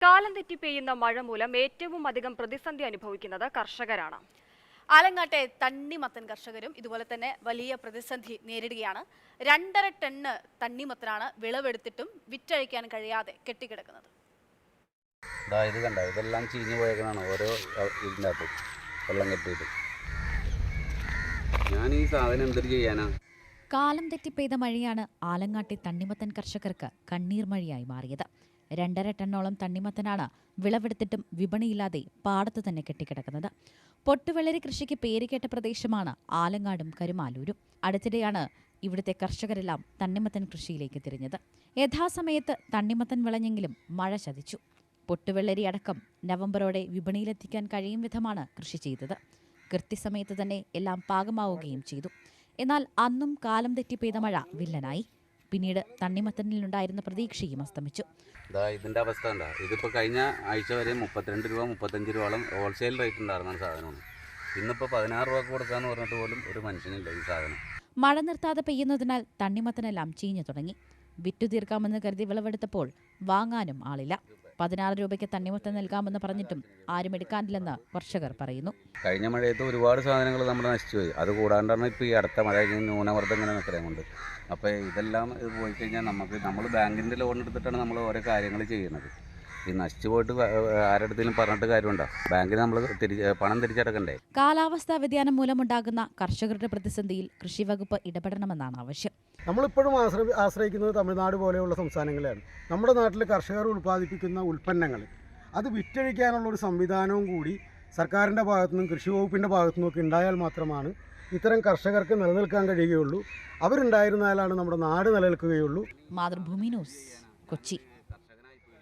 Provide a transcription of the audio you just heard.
കാലം തെറ്റി പെയ്യുന്ന മഴ മൂലം ഏറ്റവും അധികം പ്രതിസന്ധി അനുഭവിക്കുന്നത് കർഷകരാണ്. ആലങ്ങാട്ടെ തണ്ണിമത്തൻ കർഷകരും ഇതുപോലെ തന്നെ വലിയ പ്രതിസന്ധി നേരിടുകയാണ്. 2.5 ടണ്ണ് തണ്ണിമത്തനാണ് വിളവെടുത്തിട്ടും വിറ്റഴിക്കാൻ കഴിയാതെ കെട്ടിക്കിടക്കുന്നത്. ഇത് കണ്ട ഇതെല്ലാം ചീഞ്ഞു പോയേക്കണാണ് ഓരോ ഇതിനകത്ത് വെള്ളം കെട്ടിയിട്ട്. ഞാൻ ഈ സാധനം എന്തൊരു ചെയ്യാനാ? കാലം തെറ്റി പെയ്ത മഴയാണ് ആലങ്ങാട്ടെ തണ്ണിമത്തൻ കർഷകർക്ക് കണ്ണീർ മഴയായി മാറിയത്. 2.5 ടണ്ണോളം തണ്ണിമത്തനാണ് വിളവെടുത്തിട്ടും വിപണിയില്ലാതെ പാടത്ത് തന്നെ കെട്ടിക്കിടക്കുന്നത്. പൊട്ടുവെള്ളരി കൃഷിക്ക് പേരുകേട്ട പ്രദേശമാണ് ആലങ്ങാടും കരുമാലൂരും. അടുത്തിടെയാണ് ഇവിടുത്തെ കർഷകരെല്ലാം തണ്ണിമത്തൻ കൃഷിയിലേക്ക് തിരിഞ്ഞത്. യഥാസമയത്ത് തണ്ണിമത്തൻ വിളഞ്ഞെങ്കിലും മഴ ചതിച്ചു. പൊട്ടുവെള്ളരി അടക്കം നവംബറോടെ വിപണിയിലെത്തിക്കാൻ കഴിയും വിധമാണ് കൃഷി ചെയ്തത്. കൃത്യസമയത്ത് തന്നെ എല്ലാം പാകമാവുകയും ചെയ്തു. എന്നാൽ അന്നും കാലം തെറ്റി പെയ്ത മഴ വില്ലനായി. പിന്നീട് തണ്ണിമത്തനിലുണ്ടായിരുന്ന പ്രതീക്ഷയും അസ്തമിച്ചു. ഇതിൻ്റെ അവസ്ഥ എന്താ? ഇതിപ്പോൾ കഴിഞ്ഞ ആഴ്ച വരെ 32 രൂപ 35 രൂപയോളം ഹോൾസെയിൽ റേറ്റ് ഉണ്ടായിരുന്ന സാധനമാണ്. ഇന്നിപ്പോൾ 16 രൂപ കൊടുക്കാന്ന് പറഞ്ഞിട്ട് പോലും ഒരു മനുഷ്യനില്ല ഈ സാധനം. മഴ നിർത്താതെ പെയ്യുന്നതിനാൽ തണ്ണിമത്തനെല്ലാം ചീഞ്ഞു തുടങ്ങി. വിറ്റു തീർക്കാമെന്ന് കരുതി വിളവെടുത്തപ്പോൾ വാങ്ങാനും ആളില്ല. 16 രൂപയ്ക്ക് തണ്ണിമത്തൻ നൽകാമെന്ന് പറഞ്ഞിട്ടും ആരും എടുക്കാനില്ലെന്ന് കർഷകർ പറയുന്നു. കഴിഞ്ഞ മഴയത്ത് ഒരുപാട് സാധനങ്ങൾ നമ്മുടെ നശിച്ചുപോയി. അത് കൂടാണ്ടാണ് ഇപ്പോൾ ഈ അടുത്ത മഴ ന്യൂനമർദ്ദം ഇങ്ങനെ നിൽക്കുന്നത് കൊണ്ട്. അപ്പോൾ ഇതെല്ലാം ഇത് പോയി കഴിഞ്ഞാൽ നമ്മൾ ബാങ്കിൻ്റെ ലോൺ എടുത്തിട്ടാണ് നമ്മൾ ഓരോ കാര്യങ്ങൾ ചെയ്യുന്നത്. ഈ നശിച്ചു പോയിട്ട് ആരുടെയും പറഞ്ഞിട്ട് കാര്യമുണ്ടോ? ബാങ്കിന് നമ്മൾ പണം തിരിച്ചടക്കണ്ടേ? കാലാവസ്ഥാ വ്യതിയാനം മൂലമുണ്ടാകുന്ന കർഷകരുടെ പ്രതിസന്ധിയിൽ കൃഷിവകുപ്പ് ഇടപെടണമെന്നാണ് ആവശ്യം. നമ്മളിപ്പോഴും ആശ്രയിക്കുന്നത് തമിഴ്നാട് പോലെയുള്ള സംസ്ഥാനങ്ങളെയാണ്. നമ്മുടെ നാട്ടിൽ കർഷകർ ഉൽപ്പാദിപ്പിക്കുന്ന ഉൽപ്പന്നങ്ങൾ അത് വിറ്റഴിക്കാനുള്ള ഒരു സംവിധാനവും കൂടി സർക്കാരിൻ്റെ ഭാഗത്തുനിന്നും കൃഷി വകുപ്പിൻ്റെ ഭാഗത്തുനിന്നൊക്കെ ഉണ്ടായാൽ മാത്രമാണ് ഇത്തരം കർഷകർക്ക് നിലനിൽക്കാൻ കഴിയുകയുള്ളൂ. അവരുണ്ടായിരുന്നാലാണ് നമ്മുടെ നാട് നിലനിൽക്കുകയുള്ളൂ. മാതൃഭൂമി ന്യൂസ്, കൊച്ചി.